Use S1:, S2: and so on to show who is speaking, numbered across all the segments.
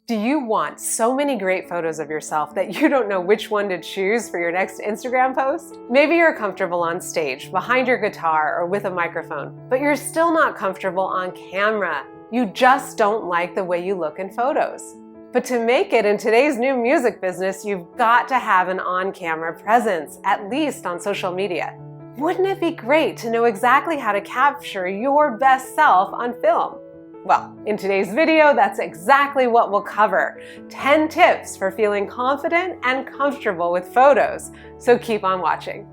S1: Do you want so many great photos of yourself that you don't know which one to choose for your next Instagram post? Maybe you're comfortable on stage, behind your guitar, or with a microphone, but you're still not comfortable on camera. You just don't like the way you look in photos. But to make it in today's new music business, you've got to have an on-camera presence, at least on social media. Wouldn't it be great to know exactly how to capture your best self on film? Well, in today's video, that's exactly what we'll cover. 10 tips for feeling confident and comfortable with photos. So keep on watching.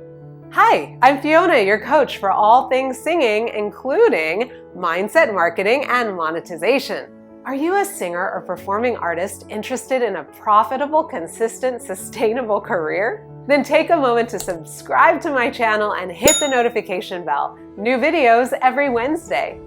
S1: Hi, I'm Fiona, your coach for all things singing, including mindset marketing and monetization. Are you a singer or performing artist interested in a profitable, consistent, sustainable career? Then take a moment to subscribe to my channel and hit the notification bell. New videos every Wednesday.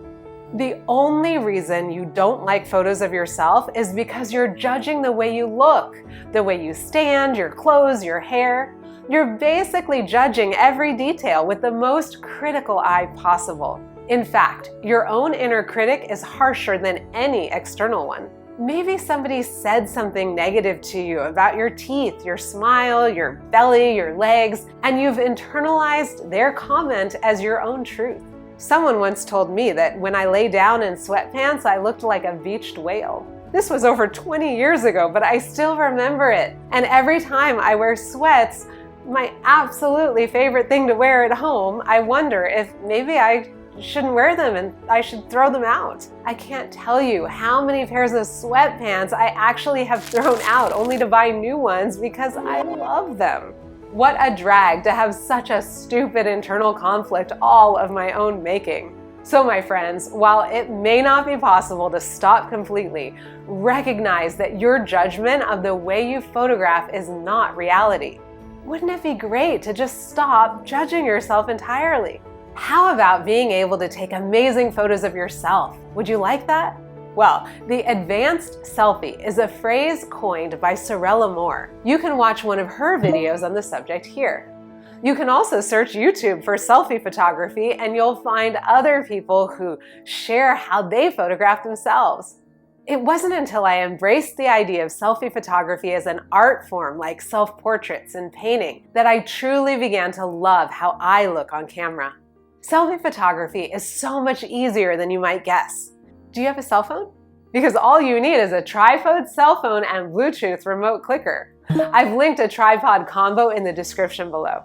S1: The only reason you don't like photos of yourself is because you're judging the way you look, the way you stand, your clothes, your hair. You're basically judging every detail with the most critical eye possible. In fact, your own inner critic is harsher than any external one. Maybe somebody said something negative to you about your teeth, your smile, your belly, your legs, and you've internalized their comment as your own truth. Someone once told me that when I lay down in sweatpants, I looked like a beached whale. This was over 20 years ago, but I still remember it. And every time I wear sweats, my absolutely favorite thing to wear at home, I wonder if maybe I shouldn't wear them and I should throw them out. I can't tell you how many pairs of sweatpants I actually have thrown out only to buy new ones because I love them. What a drag to have such a stupid internal conflict all of my own making. So my friends, while it may not be possible to stop completely, recognize that your judgment of the way you photograph is not reality. Wouldn't it be great to just stop judging yourself entirely? How about being able to take amazing photos of yourself? Would you like that? Well, the advanced selfie is a phrase coined by Sorella Moore. You can watch one of her videos on the subject here. You can also search YouTube for selfie photography and you'll find other people who share how they photograph themselves. It wasn't until I embraced the idea of selfie photography as an art form like self-portraits and painting that I truly began to love how I look on camera. Selfie photography is so much easier than you might guess. Do you have a cell phone? Because all you need is a tripod cell phone and Bluetooth remote clicker. I've linked a tripod combo in the description below.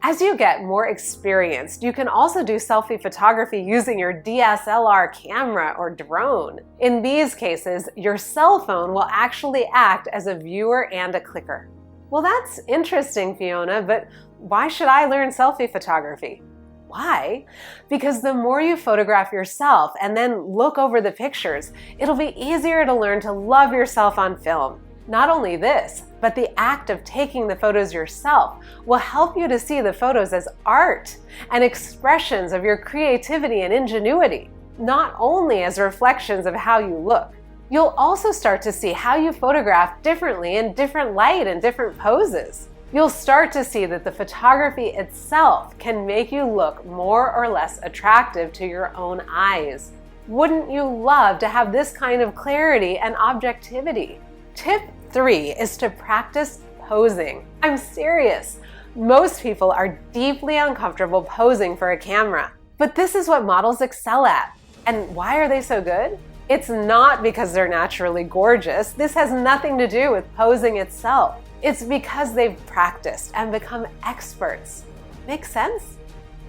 S1: As you get more experienced, you can also do selfie photography using your DSLR camera or drone. In these cases, your cell phone will actually act as a viewer and a clicker. Well, that's interesting, Fiona, but why should I learn selfie photography? Why? Because the more you photograph yourself and then look over the pictures, it'll be easier to learn to love yourself on film. Not only this, but the act of taking the photos yourself will help you to see the photos as art and expressions of your creativity and ingenuity, not only as reflections of how you look. You'll also start to see how you photograph differently in different light and different poses. You'll start to see that the photography itself can make you look more or less attractive to your own eyes. Wouldn't you love to have this kind of clarity and objectivity? Tip 3 is to practice posing. I'm serious. Most people are deeply uncomfortable posing for a camera, but this is what models excel at. And why are they so good? It's not because they're naturally gorgeous. This has nothing to do with posing itself. It's because they've practiced and become experts. Make sense?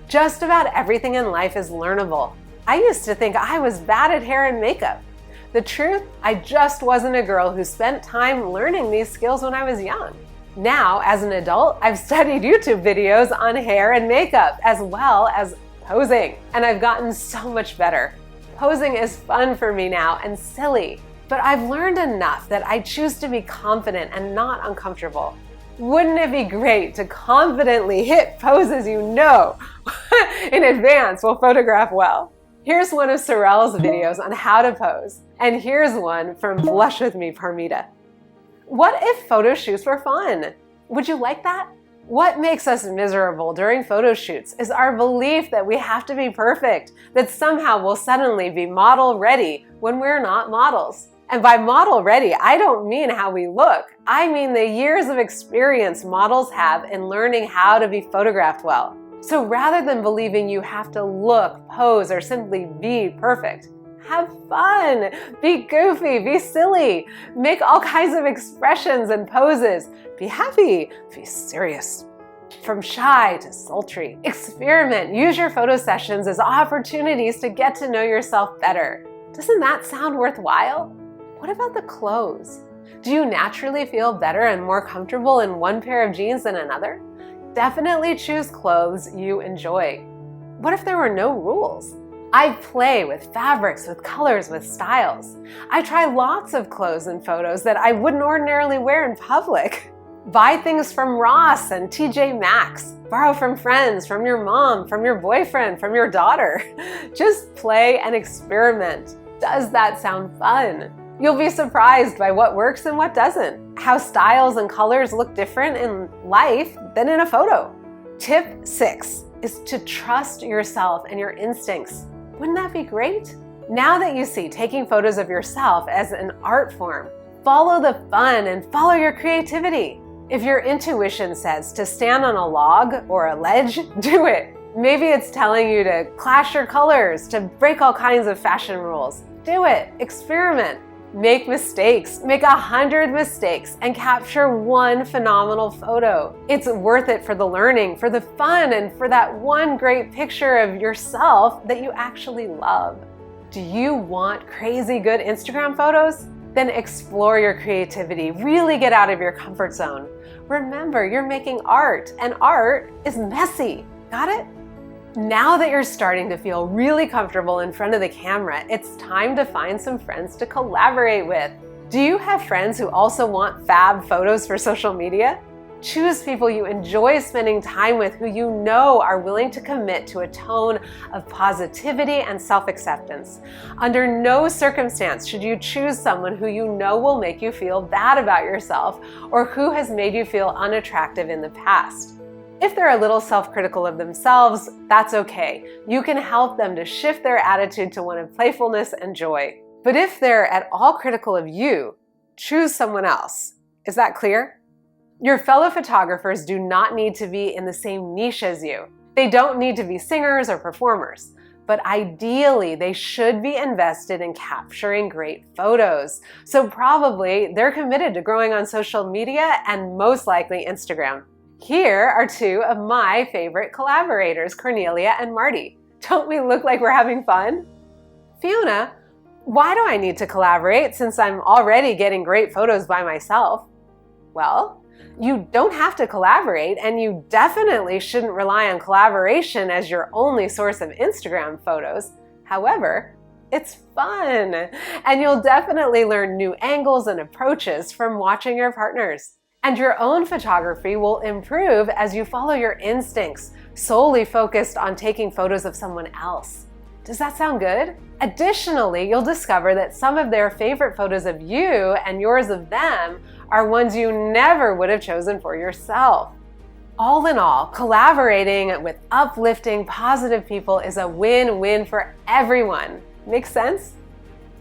S1: Just about everything in life is learnable. I used to think I was bad at hair and makeup. The truth, I just wasn't a girl who spent time learning these skills when I was young. Now, as an adult, I've studied YouTube videos on hair and makeup as well as posing, and I've gotten so much better. Posing is fun for me now and silly. But I've learned enough that I choose to be confident and not uncomfortable. Wouldn't it be great to confidently hit poses you know in advance will photograph well? Here's one of Sorella's videos on how to pose, and here's one from Blush With Me, Parmita. What if photo shoots were fun? Would you like that? What makes us miserable during photo shoots is our belief that we have to be perfect, that somehow we'll suddenly be model ready when we're not models. And by model ready, I don't mean how we look. I mean the years of experience models have in learning how to be photographed well. So rather than believing you have to look, pose, or simply be perfect, have fun, be goofy, be silly, make all kinds of expressions and poses, be happy, be serious. From shy to sultry, experiment, use your photo sessions as opportunities to get to know yourself better. Doesn't that sound worthwhile? What about the clothes? Do you naturally feel better and more comfortable in one pair of jeans than another? Definitely choose clothes you enjoy. What if there were no rules? I play with fabrics, with colors, with styles. I try lots of clothes and photos that I wouldn't ordinarily wear in public. Buy things from Ross and TJ Maxx. Borrow from friends, from your mom, from your boyfriend, from your daughter. Just play and experiment. Does that sound fun? You'll be surprised by what works and what doesn't. How styles and colors look different in life than in a photo. Tip 6 is to trust yourself and your instincts. Wouldn't that be great? Now that you see taking photos of yourself as an art form, follow the fun and follow your creativity. If your intuition says to stand on a log or a ledge, do it. Maybe it's telling you to clash your colors, to break all kinds of fashion rules. Do it. Experiment. Make mistakes. Make 100 mistakes and capture one phenomenal photo. It's worth it for the learning, for the fun, and for that one great picture of yourself that you actually love. Do you want crazy good Instagram photos? Then explore your creativity. Really get out of your comfort zone. Remember, you're making art, and art is messy. Got it? Now that you're starting to feel really comfortable in front of the camera, it's time to find some friends to collaborate with. Do you have friends who also want fab photos for social media? Choose people you enjoy spending time with who you know are willing to commit to a tone of positivity and self-acceptance. Under no circumstance should you choose someone who you know will make you feel bad about yourself or who has made you feel unattractive in the past. If they're a little self-critical of themselves, that's okay. You can help them to shift their attitude to one of playfulness and joy. But if they're at all critical of you, choose someone else. Is that clear? Your fellow photographers do not need to be in the same niche as you. They don't need to be singers or performers, but ideally they should be invested in capturing great photos. So probably they're committed to growing on social media and most likely Instagram. Here are two of my favorite collaborators, Cornelia and Marty. Don't we look like we're having fun? Fiona, why do I need to collaborate since I'm already getting great photos by myself? Well, you don't have to collaborate, and you definitely shouldn't rely on collaboration as your only source of Instagram photos. However, it's fun, and you'll definitely learn new angles and approaches from watching your partners. And your own photography will improve as you follow your instincts, solely focused on taking photos of someone else. Does that sound good? Additionally, you'll discover that some of their favorite photos of you and yours of them are ones you never would have chosen for yourself. All in all, collaborating with uplifting, positive people is a win-win for everyone. Makes sense?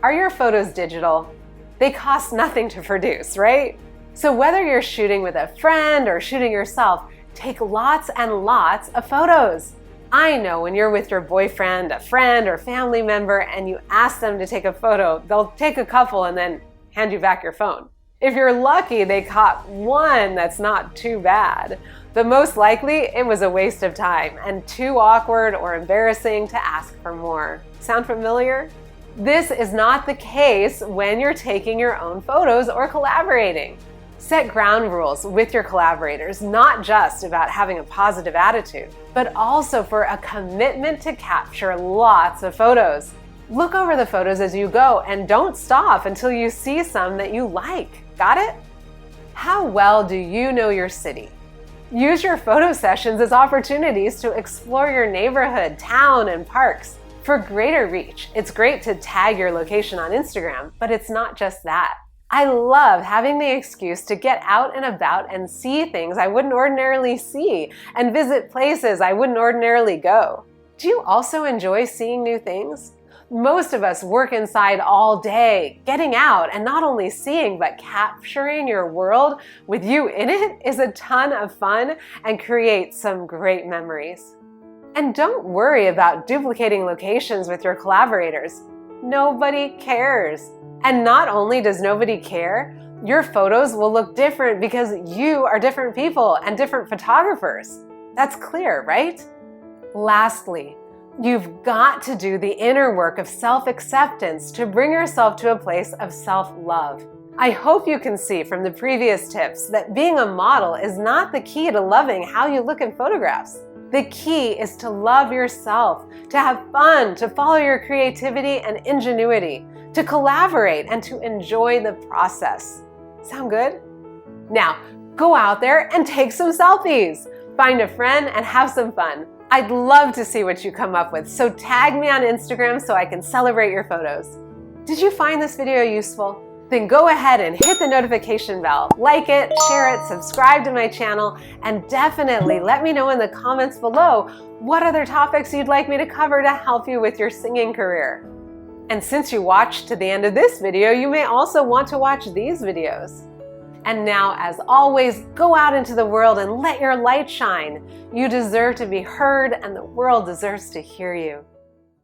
S1: Are your photos digital? They cost nothing to produce, right? So whether you're shooting with a friend or shooting yourself, take lots and lots of photos. I know when you're with your boyfriend, a friend, or family member and you ask them to take a photo, they'll take a couple and then hand you back your phone. If you're lucky, they caught one that's not too bad. But most likely, it was a waste of time and too awkward or embarrassing to ask for more. Sound familiar? This is not the case when you're taking your own photos or collaborating. Set ground rules with your collaborators, not just about having a positive attitude, but also for a commitment to capture lots of photos. Look over the photos as you go and don't stop until you see some that you like. Got it? How well do you know your city? Use your photo sessions as opportunities to explore your neighborhood, town, and parks. For greater reach, it's great to tag your location on Instagram, but it's not just that. I love having the excuse to get out and about and see things I wouldn't ordinarily see and visit places I wouldn't ordinarily go. Do you also enjoy seeing new things? Most of us work inside all day. Getting out and not only seeing but capturing your world with you in it is a ton of fun and creates some great memories. And don't worry about duplicating locations with your collaborators. Nobody cares. And not only does nobody care, your photos will look different because you are different people and different photographers. That's clear, right? Lastly, you've got to do the inner work of self-acceptance to bring yourself to a place of self-love. I hope you can see from the previous tips that being a model is not the key to loving how you look in photographs. The key is to love yourself, to have fun, to follow your creativity and ingenuity, to collaborate, and to enjoy the process. Sound good? Now, go out there and take some selfies. Find a friend and have some fun. I'd love to see what you come up with, so tag me on Instagram so I can celebrate your photos. Did you find this video useful? Then go ahead and hit the notification bell, like it, share it, subscribe to my channel, and definitely let me know in the comments below what other topics you'd like me to cover to help you with your singing career. And since you watched to the end of this video, you may also want to watch these videos. And now, as always, go out into the world and let your light shine. You deserve to be heard, and the world deserves to hear you.